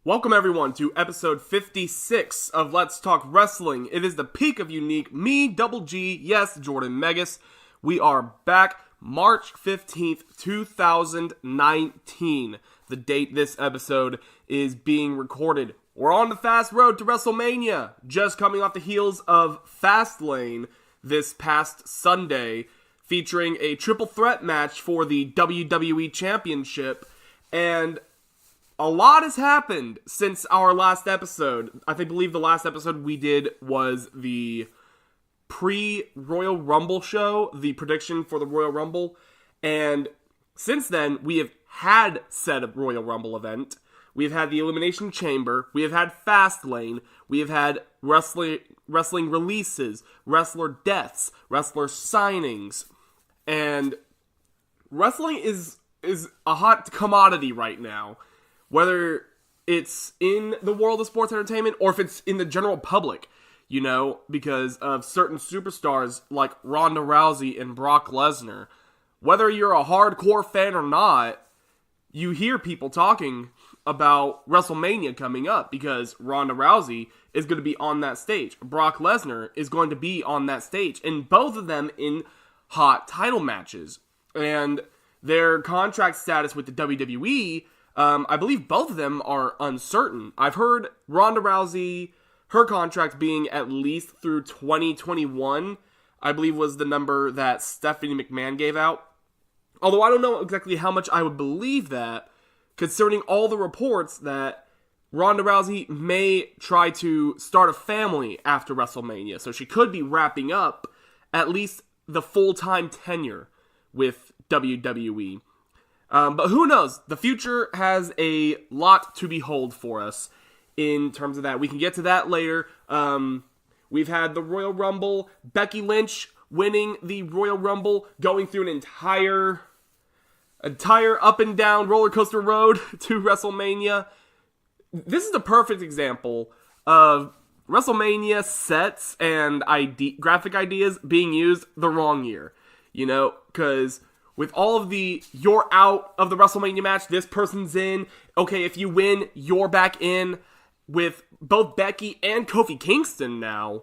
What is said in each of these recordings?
Welcome everyone to episode 56 of Let's Talk Wrestling. It is the peak of unique, me, Double G, yes, Jordan Megas. We are back March 15th, 2019, the date this episode is being recorded. We're on the fast road to WrestleMania, just coming off the heels of Fastlane this past Sunday, featuring a triple threat match for the WWE Championship, and a lot has happened since our last episode. I believe the last episode we did was the pre-Royal Rumble show, the prediction for the Royal Rumble. And since then, we have had said Royal Rumble event. We've had the Elimination Chamber. We have had Fastlane. We have had wrestling releases, wrestler deaths, wrestler signings. And wrestling is a hot commodity right now. Whether it's in the world of sports entertainment or if it's in the general public, because of certain superstars like Ronda Rousey and Brock Lesnar. Whether you're a hardcore fan or not, you hear people talking about WrestleMania coming up because Ronda Rousey is going to be on that stage. Brock Lesnar is going to be on that stage, and both of them in hot title matches. And their contract status with the WWE, I believe both of them are uncertain. I've heard Ronda Rousey, her contract being at least through 2021, I believe was the number that Stephanie McMahon gave out. Although I don't know exactly how much I would believe that, concerning all the reports that Ronda Rousey may try to start a family after WrestleMania. So she could be wrapping up at least the full-time tenure with WWE. But who knows? The future has a lot to behold for us in terms of that. We can get to that later. We've had the Royal Rumble. Becky Lynch winning the Royal Rumble, going through an entire up and down roller coaster road to WrestleMania. This is the perfect example of WrestleMania sets and graphic ideas being used the wrong year. Because with all of you're out of the WrestleMania match, this person's in. Okay, if you win, you're back in. With both Becky and Kofi Kingston now,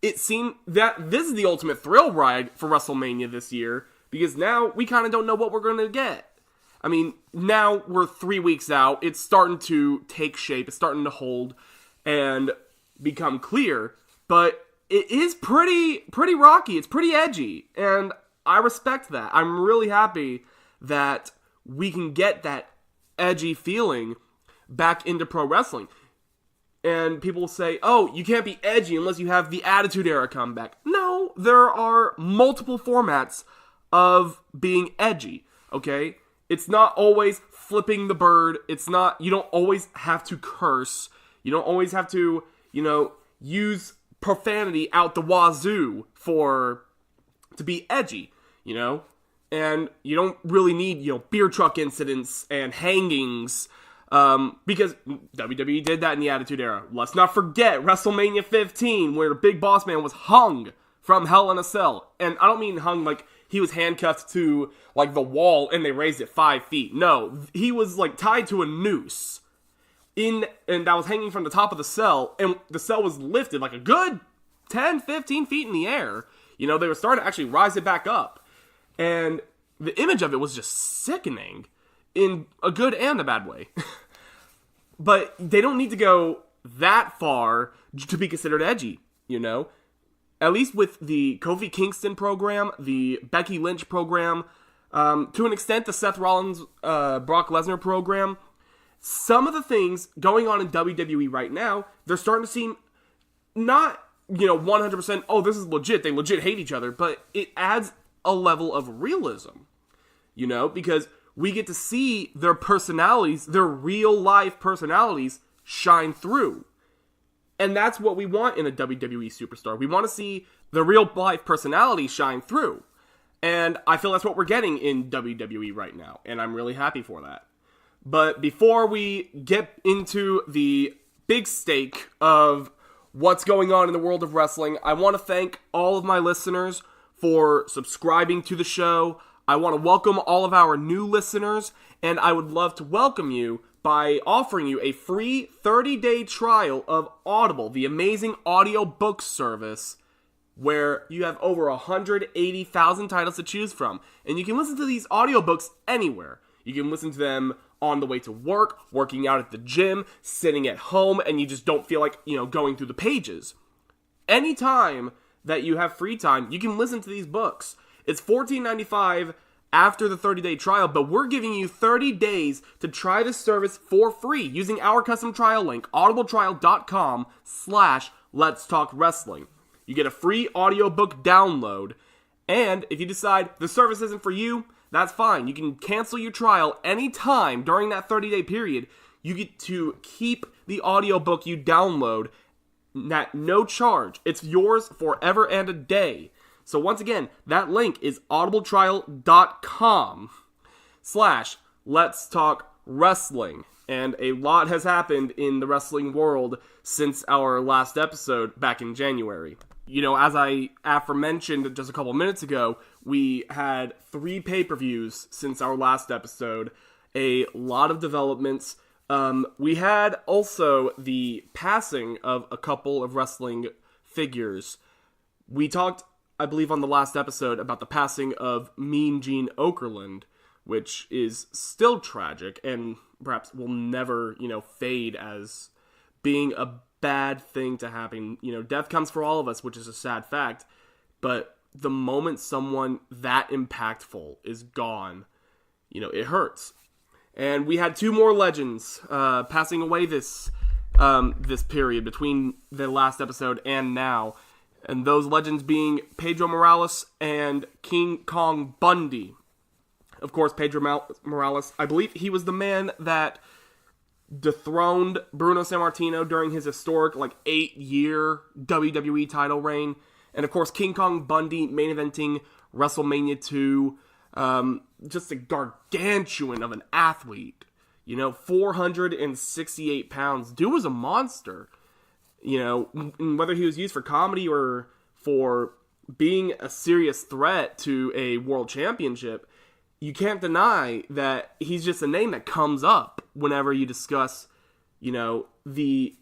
it seemed that this is the ultimate thrill ride for WrestleMania this year, because now we kind of don't know what we're going to get. I mean, now we're 3 weeks out. It's starting to take shape. It's starting to hold and become clear. But it is pretty rocky. It's pretty edgy. And I respect that. I'm really happy that we can get that edgy feeling back into pro wrestling. And people will say, oh, you can't be edgy unless you have the Attitude Era come back. No, there are multiple formats of being edgy, okay? It's not always flipping the bird. You don't always have to curse. You don't always have to, use profanity out the wazoo to be edgy, and you don't really need, beer truck incidents and hangings, because WWE did that in the Attitude Era. Let's not forget WrestleMania 15, where the Big Boss Man was hung from Hell in a Cell. And I don't mean hung like he was handcuffed to, like, the wall and they raised it 5 feet. No, he was, like, tied to a noose and that was hanging from the top of the cell, and the cell was lifted like a good 10, 15 feet in the air. They were starting to actually rise it back up. And the image of it was just sickening in a good and a bad way. But they don't need to go that far to be considered edgy, At least with the Kofi Kingston program, the Becky Lynch program, to an extent the Seth Rollins, Brock Lesnar program, some of the things going on in WWE right now, they're starting to seem not 100%, oh, this is legit, they legit hate each other, but it adds a level of realism, because we get to see their personalities, their real life personalities, shine through. And that's what we want in a WWE superstar. We want to see the real life personality shine through. And I feel that's what we're getting in WWE right now, and I'm really happy for that. But before we get into the big stake of what's going on in the world of wrestling, I want to thank all of my listeners for subscribing to the show. I want to welcome all of our new listeners, and I would love to welcome you by offering you a free 30-day trial of Audible, the amazing audiobook service where you have over 180,000 titles to choose from. And you can listen to these audiobooks anywhere. You can listen to them on the way to work, working out at the gym, sitting at home, and you just don't feel like, going through the pages. Anytime that you have free time, you can listen to these books. It's $14.95 after the 30-day trial, but we're giving you 30 days to try this service for free using our custom trial link, audibletrial.com/letstalkwrestling. You get a free audiobook download, and if you decide the service isn't for you, that's fine. You can cancel your trial anytime during that 30-day period. You get to keep the audiobook you download at no charge. It's yours forever and a day. So once again, that link is audibletrial.com/letstalkwrestling. And a lot has happened in the wrestling world since our last episode back in January. As I aforementioned just a couple minutes ago, we had 3 pay-per-views since our last episode. A lot of developments. We had also the passing of a couple of wrestling figures. We talked, I believe, on the last episode about the passing of Mean Gene Okerlund, which is still tragic and perhaps will never, fade as being a bad thing to happen. Death comes for all of us, which is a sad fact, but the moment someone that impactful is gone, it hurts. And we had 2 more legends passing away this period between the last episode and now, and those legends being Pedro Morales and King Kong Bundy. Of course, Pedro Morales, I believe he was the man that dethroned Bruno Sammartino during his historic 8-year WWE title reign. And of course, King Kong Bundy main eventing WrestleMania 2. Just a gargantuan of an athlete. 468 pounds. Dude was a monster. Whether he was used for comedy or for being a serious threat to a world championship, you can't deny that he's just a name that comes up whenever you discuss, the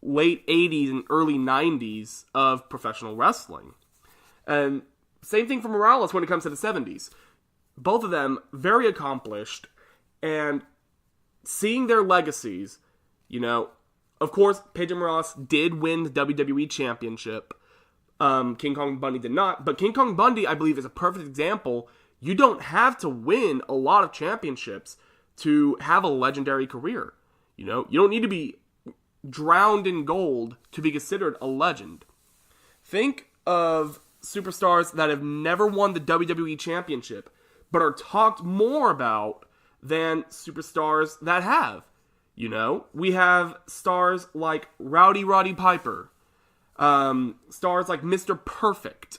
late 80s and early 90s of professional wrestling. And same thing for Morales when it comes to the 70s. Both of them very accomplished, and seeing their legacies, of course, Pedro Morales did win the WWE Championship. King Kong Bundy did not, but King Kong Bundy, I believe, is a perfect example. You don't have to win a lot of championships to have a legendary career. You don't need to be drowned in gold to be considered a legend. Think of superstars that have never won the WWE Championship, but are talked more about than superstars that have. We have stars like Roddy Piper, stars like Mr. Perfect,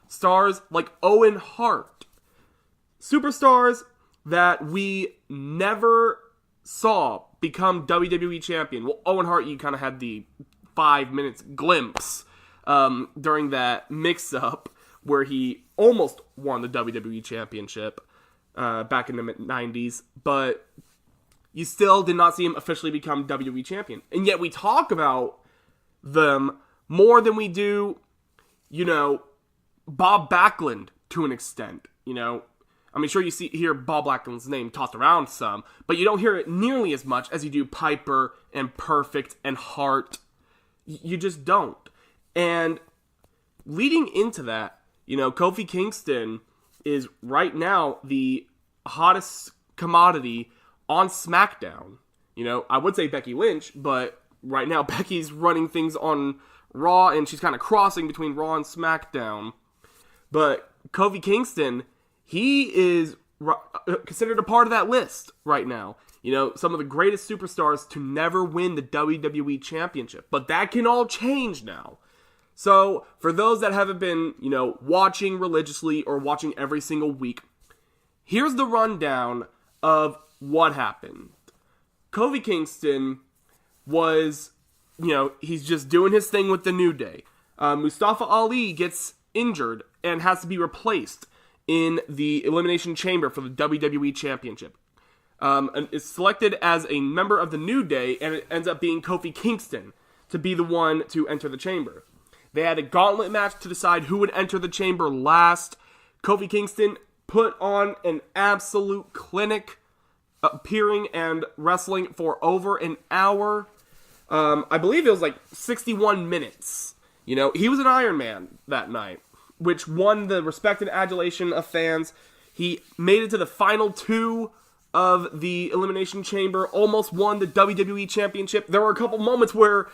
stars like Owen Hart, superstars that we never saw become WWE champion. Well, Owen Hart, you kind of had the 5 minutes glimpse during that mix-up where he almost won the WWE Championship back in the mid-90s, but you still did not see him officially become WWE Champion. And yet we talk about them more than we do, Bob Backlund to an extent. Sure you hear Bob Backlund's name tossed around some, but you don't hear it nearly as much as you do Piper and Perfect and Hart. You just don't. And leading into that, Kofi Kingston is right now the hottest commodity on SmackDown. I would say Becky Lynch, but right now Becky's running things on Raw, and she's kind of crossing between Raw and SmackDown. But Kofi Kingston, he is considered a part of that list right now. Some of the greatest superstars to never win the WWE Championship. But that can all change now. So, for those that haven't been, watching religiously or watching every single week, here's the rundown of what happened. Kofi Kingston was, he's just doing his thing with the New Day. Mustafa Ali gets injured and has to be replaced in the Elimination Chamber for the WWE Championship. is selected as a member of the New Day, and it ends up being Kofi Kingston to be the one to enter the chamber. They had a gauntlet match to decide who would enter the chamber last. Kofi Kingston put on an absolute clinic, appearing and wrestling for over an hour. I believe it was like 61 minutes. You know, he was an Iron Man that night, which won the respect and adulation of fans. He made it to the final 2 of the Elimination Chamber, almost won the WWE Championship. There were a couple moments where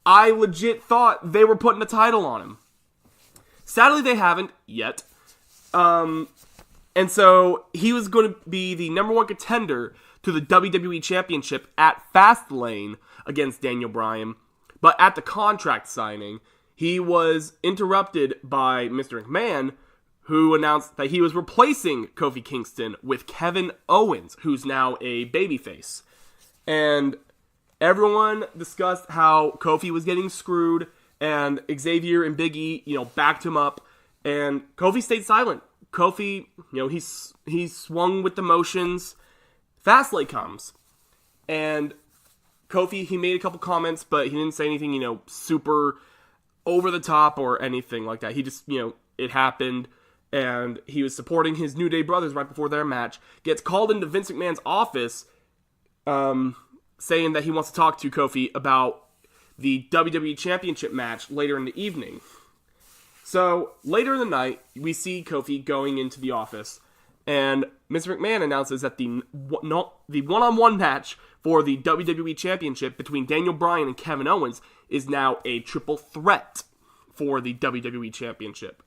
I legit thought they were putting a title on him. Sadly, they haven't yet. And so he was going to be the number 1 contender to the WWE Championship at Fastlane against Daniel Bryan. But at the contract signing, he was interrupted by Mr. McMahon, who announced that he was replacing Kofi Kingston with Kevin Owens, who's now a babyface. And everyone discussed how Kofi was getting screwed, and Xavier and Big E, backed him up, and Kofi stayed silent. Kofi, he swung with the motions. Fastlane comes, and Kofi, he made a couple comments, but he didn't say anything, super over the top or anything like that. He just, it happened, and he was supporting his New Day brothers right before their match. Gets called into Vince McMahon's office, saying that he wants to talk to Kofi about the WWE Championship match later in the evening. So, later in the night, we see Kofi going into the office, and Mr. McMahon announces that the one-on-one match for the WWE Championship between Daniel Bryan and Kevin Owens is now a triple threat for the WWE Championship.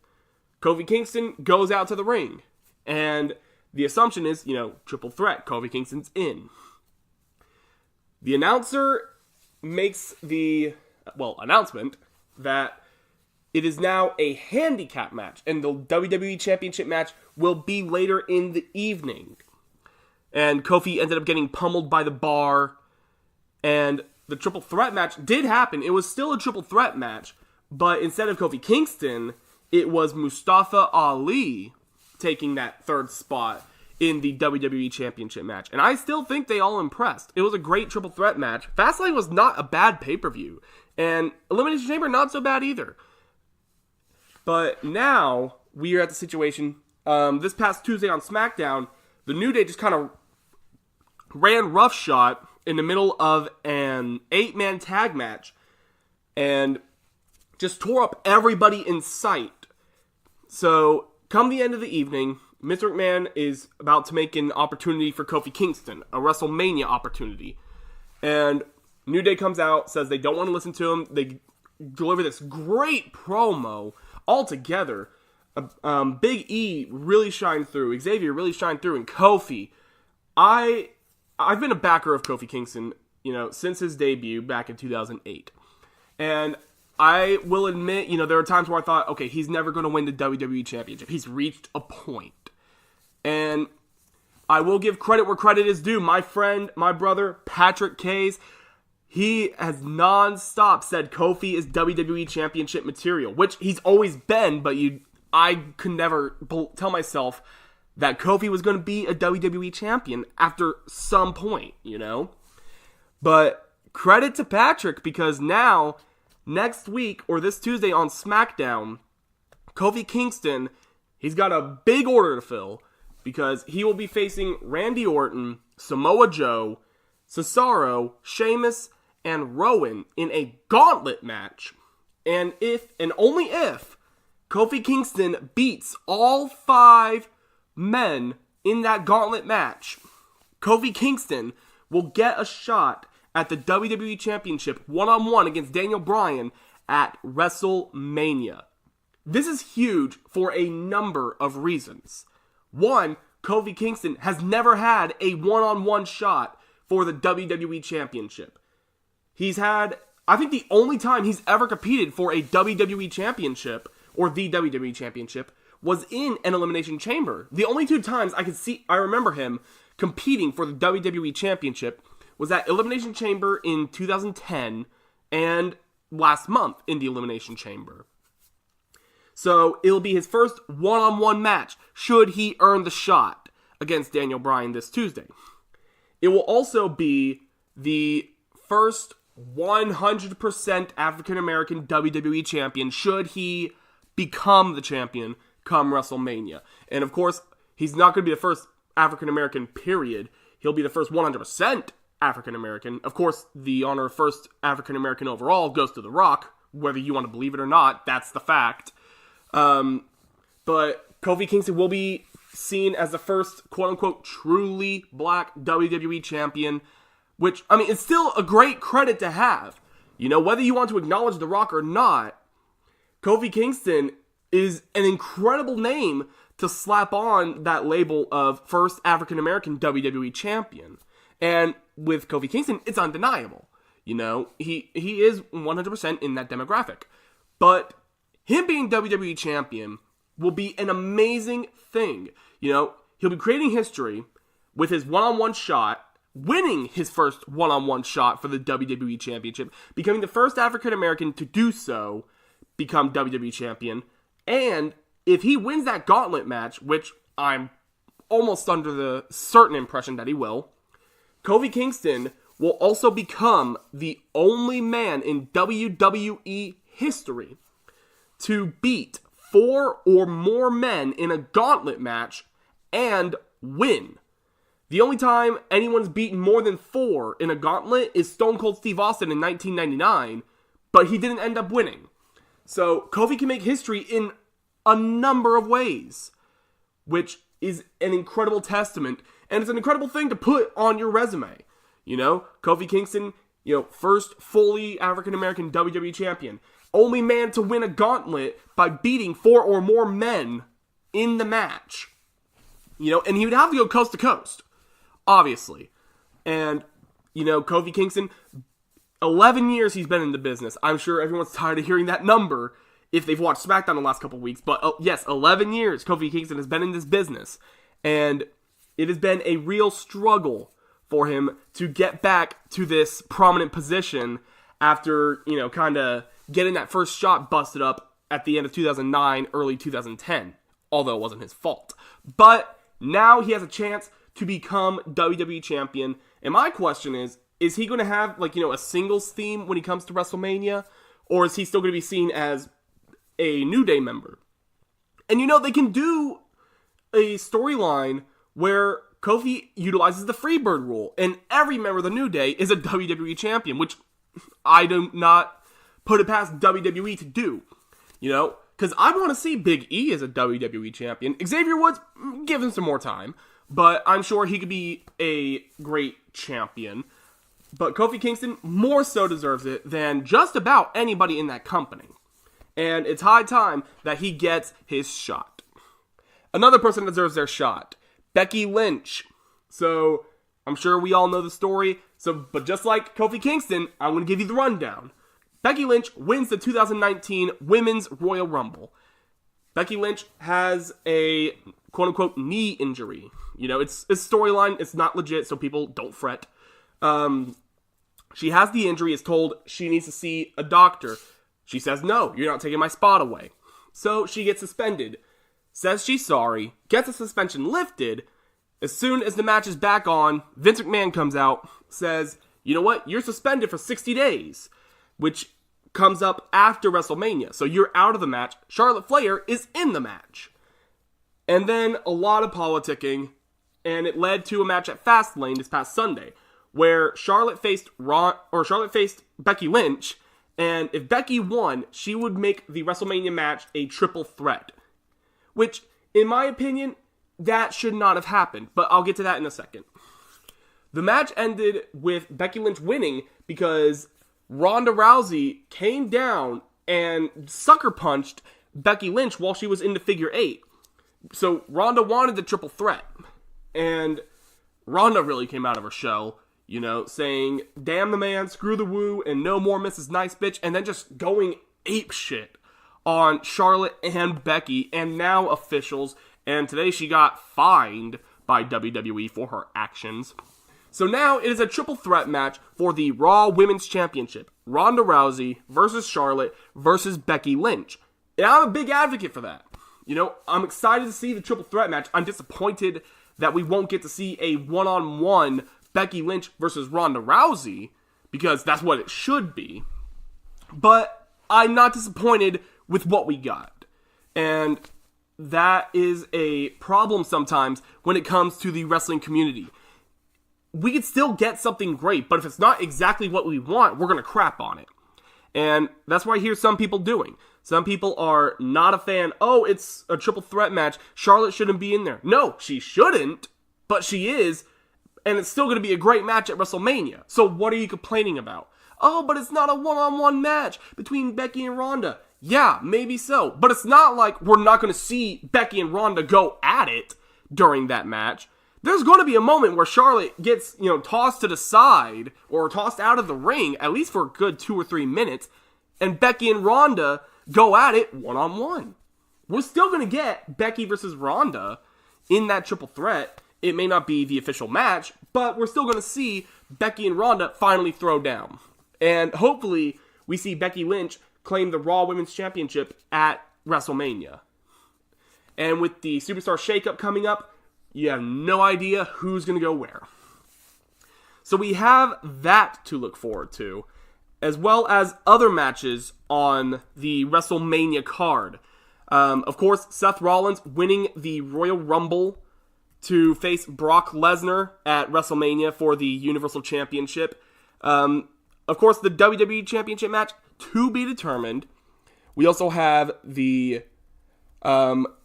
Kofi Kingston goes out to the ring, and the assumption is, triple threat, Kofi Kingston's in. The announcer makes the, announcement that it is now a handicap match, and the WWE Championship match will be later in the evening. And Kofi ended up getting pummeled by the bar, and the triple threat match did happen. It was still a triple threat match, but instead of Kofi Kingston, it was Mustafa Ali taking that third spot in the WWE Championship match. And I still think they all impressed. It was a great triple threat match. Fastlane was not a bad pay-per-view, and Elimination Chamber not so bad either. But now, we are at the situation, this past Tuesday on SmackDown, the New Day just kind of ran roughshod in the middle of an 8-man tag match, and just tore up everybody in sight. So, come the end of the evening, Mr. McMahon is about to make an opportunity for Kofi Kingston, a WrestleMania opportunity. And New Day comes out, says they don't want to listen to him. They deliver this great promo altogether. Big E really shined through. Xavier really shined through. And Kofi, I've been a backer of Kofi Kingston, since his debut back in 2008. And I will admit, there are times where I thought, okay, he's never going to win the WWE Championship. He's reached a point. And I will give credit where credit is due. My friend, my brother, Patrick Kays, he has non-stop said Kofi is WWE Championship material, which he's always been, but I could never tell myself that Kofi was going to be a WWE Champion after some point, But credit to Patrick, because now, next week, or this Tuesday on SmackDown, Kofi Kingston, he's got a big order to fill, because he will be facing Randy Orton, Samoa Joe, Cesaro, Sheamus, and Rowan in a gauntlet match. And if, and only if, Kofi Kingston beats all 5 men in that gauntlet match, Kofi Kingston will get a shot at the WWE Championship one-on-one against Daniel Bryan at WrestleMania. This is huge for a number of reasons. One, Kofi Kingston has never had a one-on-one shot for the WWE Championship. He's had, I think the only time he's ever competed for a WWE Championship, or the WWE Championship, was in an Elimination Chamber. The only 2 times I remember him competing for the WWE Championship was at Elimination Chamber in 2010 and last month in the Elimination Chamber. So it'll be his first one-on-one match should he earn the shot against Daniel Bryan this Tuesday. it will also be the first 100% African-American WWE champion should he become the champion come WrestleMania. And of course, he's not going to be the first African-American, period. He'll be the first 100% African-American. Of course, the honor of first African-American overall goes to The Rock, whether you want to believe it or not. That's the fact. But Kofi Kingston will be seen as the first, quote-unquote, truly black WWE champion, which, I mean, it's still a great credit to have. You know, whether you want to acknowledge The Rock or not, Kofi Kingston is an incredible name to slap on that label of first African-American WWE champion. And with Kofi Kingston, it's undeniable. You know, he is 100% in that demographic. But him being WWE champion will be an amazing thing. You know, he'll be creating history with his one-on-one shot, winning his first one-on-one shot for the WWE Championship, becoming the first African-American to do so, become WWE Champion, and if he wins that gauntlet match, which I'm almost under the certain impression that he will, Kofi Kingston will also become the only man in WWE history to beat 4 or more men in a gauntlet match and win. The only time anyone's beaten more than 4 in a gauntlet is Stone Cold Steve Austin in 1999, but he didn't end up winning. So Kofi can make history in a number of ways, which is an incredible testament, and it's an incredible thing to put on your resume. You know, Kofi Kingston, you know, first fully African-American WWE champion, only man to win a gauntlet by beating 4 or more men in the match. You know, and he would have to go coast to coast, obviously. And, you know, Kofi Kingston, 11 years he's been in the business. I'm sure everyone's tired of hearing that number if they've watched SmackDown the last couple of weeks. But yes, 11 years Kofi Kingston has been in this business. And it has been a real struggle for him to get back to this prominent position after, you know, kind of getting that first shot busted up at the end of 2009, early 2010. Although it wasn't his fault. But now he has a chance to become WWE champion. And my question is he going to have, like, you know, a singles theme when he comes to WrestleMania? Or is he still going to be seen as a New Day member? And, you know, they can do a storyline where Kofi utilizes the Freebird rule, and every member of the New Day is a WWE champion, which I do not put it past WWE to do, you know, because I want to see Big E as a WWE champion. Xavier Woods, give him some more time, but I'm sure he could be a great champion. But Kofi Kingston more so deserves it than just about anybody in that company. And it's high time that he gets his shot. Another person that deserves their shot, Becky Lynch. So, I'm sure we all know the story. But just like Kofi Kingston, I'm going to give you the rundown. Becky Lynch wins the 2019 Women's Royal Rumble. Becky Lynch has a quote-unquote knee injury. You know, it's storyline. It's not legit, so people don't fret. She has the injury, is told she needs to see a doctor. She says, no, you're not taking my spot away. So she gets suspended. Says she's sorry, gets the suspension lifted. As soon as the match is back on, Vince McMahon comes out, says, you know what, you're suspended for 60 days, which comes up after WrestleMania. So you're out of the match. Charlotte Flair is in the match. And then a lot of politicking, and it led to a match at Fastlane this past Sunday, where Charlotte faced Becky Lynch, and if Becky won, she would make the WrestleMania match a triple threat. Which, in my opinion, that should not have happened, but I'll get to that in a second. The match ended with Becky Lynch winning because Ronda Rousey came down and sucker punched Becky Lynch while she was in the figure 8. So Ronda wanted the triple threat, and Ronda really came out of her shell, you know, saying, damn the man, screw the woo, and no more Mrs. Nice Bitch, and then just going ape shit on Charlotte and Becky, and now officials, and today she got fined by WWE for her actions. So now it is a triple threat match for the Raw Women's Championship. Ronda Rousey versus Charlotte versus Becky Lynch. And I'm a big advocate for that. You know, I'm excited to see the triple threat match. I'm disappointed that we won't get to see a one-on-one Becky Lynch versus Ronda Rousey, because that's what it should be. But I'm not disappointed with what we got. And that is a problem sometimes when it comes to the wrestling community. We could still get something great, but if it's not exactly what we want, we're going to crap on it. And that's what I hear some people doing. Some people are not a fan. Oh, it's a triple threat match. Charlotte shouldn't be in there. No, she shouldn't, but she is. And it's still going to be a great match at WrestleMania. So what are you complaining about? Oh, but it's not a one-on-one match between Becky and Ronda. Yeah, maybe so. But it's not like we're not going to see Becky and Ronda go at it during that match. There's going to be a moment where Charlotte gets, tossed to the side or tossed out of the ring, at least for a good 2 or 3 minutes, and Becky and Ronda go at it one-on-one. We're still going to get Becky versus Ronda in that triple threat. It may not be the official match, but we're still going to see Becky and Ronda finally throw down. And hopefully we see Becky Lynch claim the Raw Women's Championship at WrestleMania. And with the Superstar Shakeup coming up, you have no idea who's going to go where. So we have that to look forward to, as well as other matches on the WrestleMania card. Of course, Seth Rollins winning the Royal Rumble to face Brock Lesnar at WrestleMania for the Universal Championship. Of course, the WWE Championship match to be determined. We also have the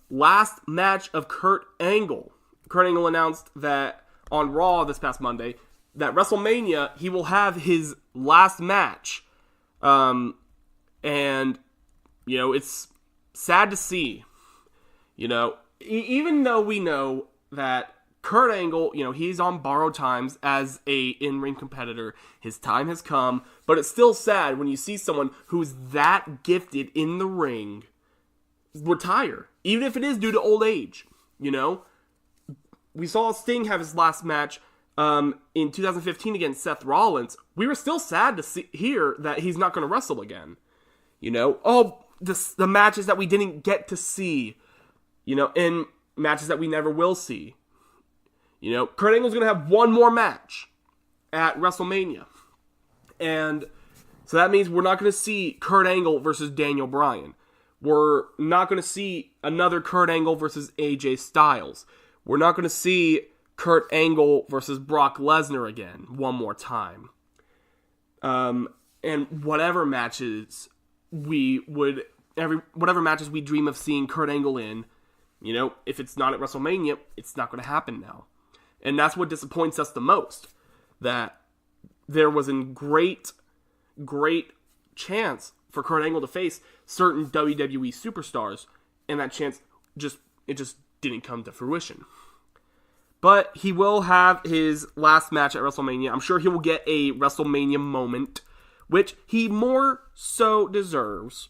last match of Kurt Angle. Kurt Angle announced that on Raw this past Monday that WrestleMania he will have his last match. And, it's sad to see. Even though we know that Kurt Angle, he's on borrowed times as a in-ring competitor. His time has come, but it's still sad when you see someone who's that gifted in the ring retire, even if it is due to old age. We saw Sting have his last match in 2015 against Seth Rollins. We were still sad to hear that he's not going to wrestle again. The matches that we didn't get to see, and matches that we never will see. Kurt Angle's going to have one more match at WrestleMania. And so that means we're not going to see Kurt Angle versus Daniel Bryan. We're not going to see another Kurt Angle versus AJ Styles. We're not going to see Kurt Angle versus Brock Lesnar again one more time. And whatever matches we dream of seeing Kurt Angle in, if it's not at WrestleMania, it's not going to happen now. And that's what disappoints us the most. That there was a great chance for Kurt Angle to face certain WWE superstars, and that chance just didn't come to fruition. But he will have his last match at WrestleMania. I'm sure he will get a WrestleMania moment, which he more so deserves.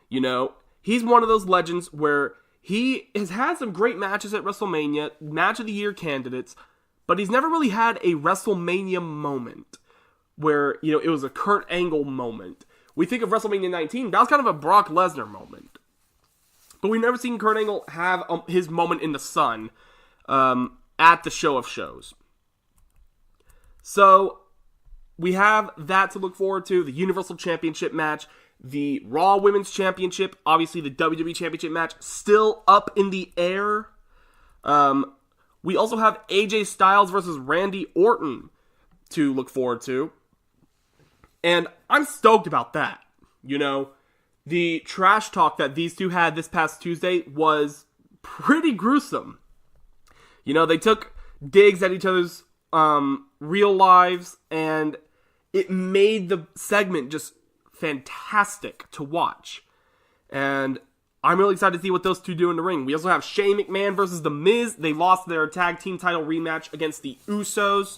He's one of those legends where he has had some great matches at WrestleMania, Match of the Year candidates, but he's never really had a WrestleMania moment where, it was a Kurt Angle moment. We think of WrestleMania 19, that was kind of a Brock Lesnar moment. But we've never seen Kurt Angle have his moment in the sun at the show of shows. So, we have that to look forward to, the Universal Championship match, the Raw Women's Championship, obviously the WWE Championship match, still up in the air. We also have AJ Styles versus Randy Orton to look forward to. And I'm stoked about that. The trash talk that these two had this past Tuesday was pretty gruesome. They took digs at each other's real lives, and it made the segment just fantastic to watch. And I'm really excited to see what those two do in the ring. We also have Shane McMahon versus The Miz. They lost their tag team title rematch against the Usos.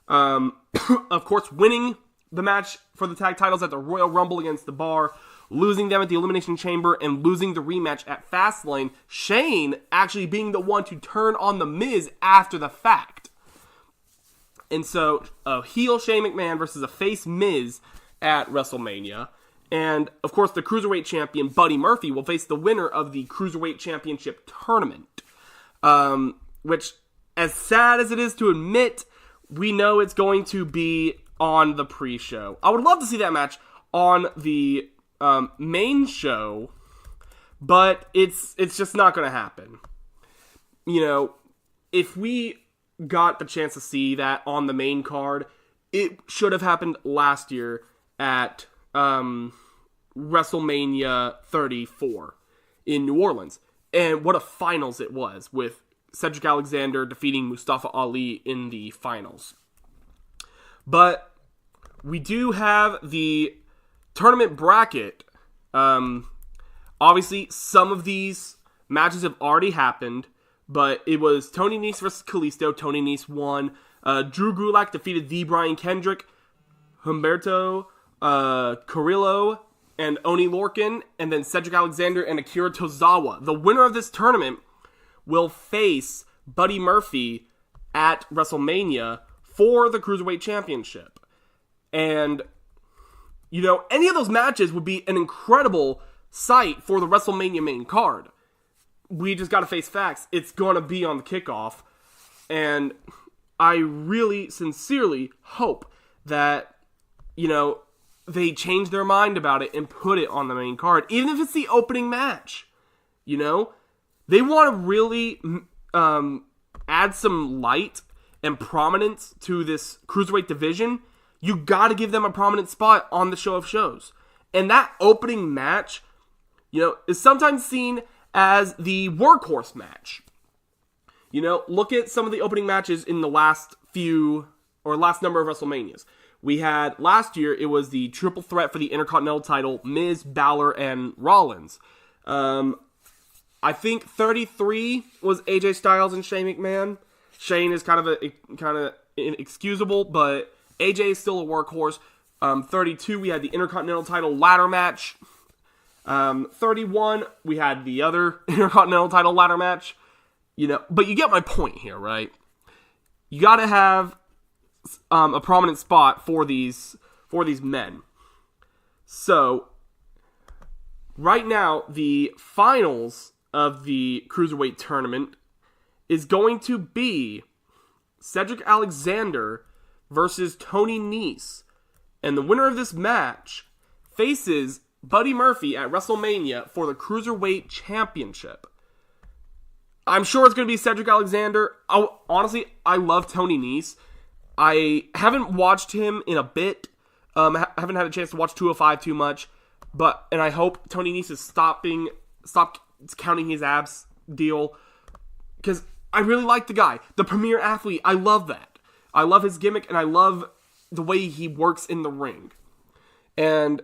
Of course, winning the match for the tag titles at the Royal Rumble against The Bar, losing them at the Elimination Chamber, and losing the rematch at Fastlane. Shane actually being the one to turn on The Miz after the fact. And so, a heel Shane McMahon versus a face Miz at WrestleMania. And, of course, the Cruiserweight Champion, Buddy Murphy, will face the winner of the Cruiserweight Championship Tournament. Which, as sad as it is to admit, we know it's going to be on the pre-show. I would love to see that match on the main show, but it's just not going to happen. You know, if we got the chance to see that on the main card, it should have happened last year at WrestleMania 34 in New Orleans. And what a finals it was, with Cedric Alexander defeating Mustafa Ali in the finals. But we do have the tournament bracket. Obviously, some of these matches have already happened, but it was Tony Nese versus Kalisto. Tony Nese won. Drew Gulak defeated the Brian Kendrick, Humberto Carrillo, and Oni Lorcan, and then Cedric Alexander and Akira Tozawa. The winner of this tournament will face Buddy Murphy at WrestleMania for the Cruiserweight Championship. And, you know, any of those matches would be an incredible sight for the WrestleMania main card. We just got to face facts. It's going to be on the kickoff. And I really, sincerely hope that, you know, they change their mind about it and put it on the main card. Even if it's the opening match. You know? They want to really add some light and prominence to this Cruiserweight division. You got to give them a prominent spot on the show of shows. And that opening match, you know, is sometimes seen as the workhorse match. You know, look at some of the opening matches in the last number of WrestleManias. We had, last year, it was the triple threat for the Intercontinental title, Miz, Balor, and Rollins. I think 33 was AJ Styles and Shane McMahon. Shane is kind of inexcusable, but AJ is still a workhorse. 32, we had the Intercontinental title ladder match. 31, we had the other Intercontinental title ladder match. You know, but you get my point here, right? You got to have a prominent spot for these men. So, right now, the finals of the Cruiserweight tournament is going to be Cedric Alexander versus Tony Nese. And the winner of this match faces Buddy Murphy at WrestleMania for the Cruiserweight Championship. I'm sure it's going to be Cedric Alexander. Honestly, I love Tony Nese. I haven't watched him in a bit. I haven't had a chance to watch 205 too much. And I hope Tony Nese is stopped counting his abs deal. Because I really like the guy. The premier athlete. I love that. I love his gimmick, and I love the way he works in the ring. And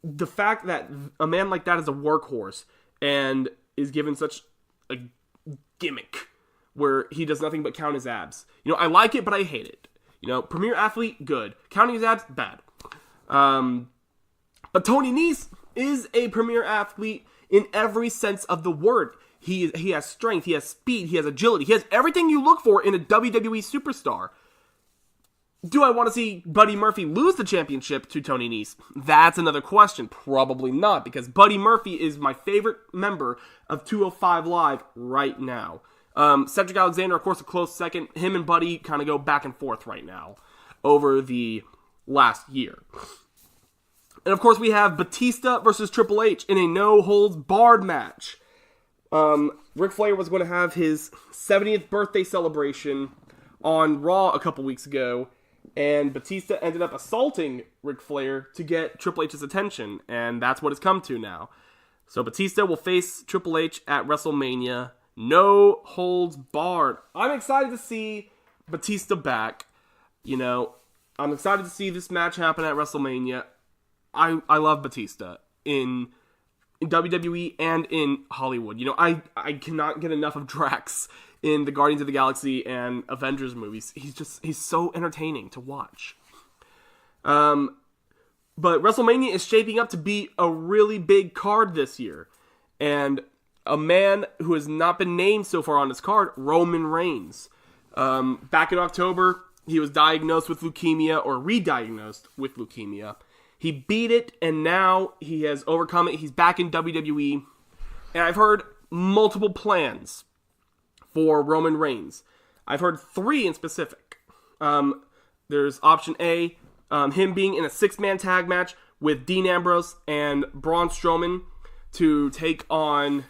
the fact that a man like that is a workhorse and is given such a gimmick where he does nothing but count his abs. You know, I like it, but I hate it. You know, premier athlete, good. Counting his abs, bad. But Tony Nese is a premier athlete in every sense of the word. He has strength, he has speed, he has agility, he has everything you look for in a WWE superstar. Do I want to see Buddy Murphy lose the championship to Tony Nese? That's another question. Probably not, because Buddy Murphy is my favorite member of 205 Live right now. Cedric Alexander, of course, a close second. Him and Buddy kind of go back and forth right now over the last year. And of course, we have Batista versus Triple H in a no-holds-barred match. Ric Flair was going to have his 70th birthday celebration on Raw a couple weeks ago, and Batista ended up assaulting Ric Flair to get Triple H's attention, and that's what it's come to now. So Batista will face Triple H at WrestleMania. No holds barred. I'm excited to see Batista back. You know, I'm excited to see this match happen at WrestleMania. I love Batista in WWE and in Hollywood. You know, I cannot get enough of Drax in the Guardians of the Galaxy and Avengers movies. He's so entertaining to watch. But WrestleMania is shaping up to be a really big card this year. And a man who has not been named so far on this card, Roman Reigns. Back in October, he was diagnosed with leukemia, or re-diagnosed with leukemia. He beat it, and now he has overcome it. He's back in WWE. And I've heard multiple plans for Roman Reigns. I've heard 3 in specific. There's option A, him being in a 6-man tag match with Dean Ambrose and Braun Strowman to take on,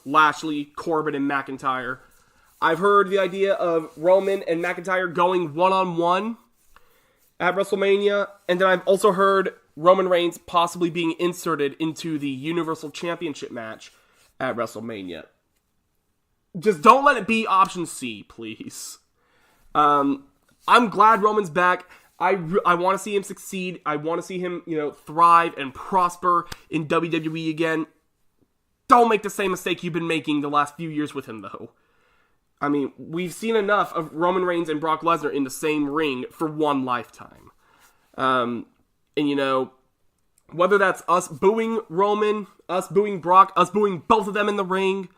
Lashley, Corbin, and McIntyre. I've heard the idea of Roman and McIntyre going one-on-one at WrestleMania, and then I've also heard Roman Reigns possibly being inserted into the Universal Championship match at WrestleMania. Just don't let it be option C, please. I'm glad Roman's back. I want to see him succeed. I want to see him, thrive and prosper in WWE again. Don't make the same mistake you've been making the last few years with him, though. I mean, we've seen enough of Roman Reigns and Brock Lesnar in the same ring for one lifetime. And, whether that's us booing Roman, us booing Brock, us booing both of them in the ring,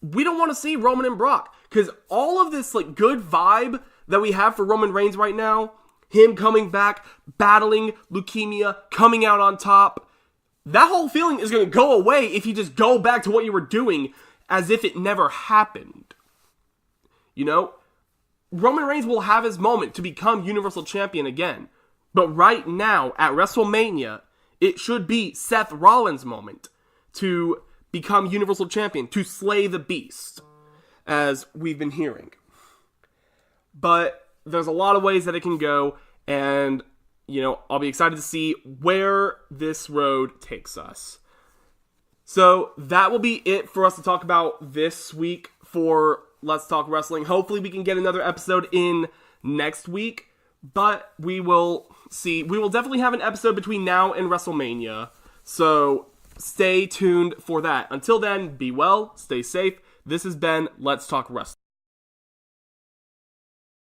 we don't want to see Roman and Brock. Because all of this, good vibe that we have for Roman Reigns right now, him coming back, battling leukemia, coming out on top, that whole feeling is going to go away if you just go back to what you were doing as if it never happened. Roman Reigns will have his moment to become Universal Champion again. But right now, at WrestleMania, it should be Seth Rollins' moment to become Universal Champion, to slay the beast, as we've been hearing. But there's a lot of ways that it can go, and, I'll be excited to see where this road takes us. So that will be it for us to talk about this week for Let's Talk Wrestling. Hopefully we can get another episode in next week, but we will see. We will definitely have an episode between now and WrestleMania, so stay tuned for that. Until then, be well, stay safe. This has been Let's Talk Wrestling.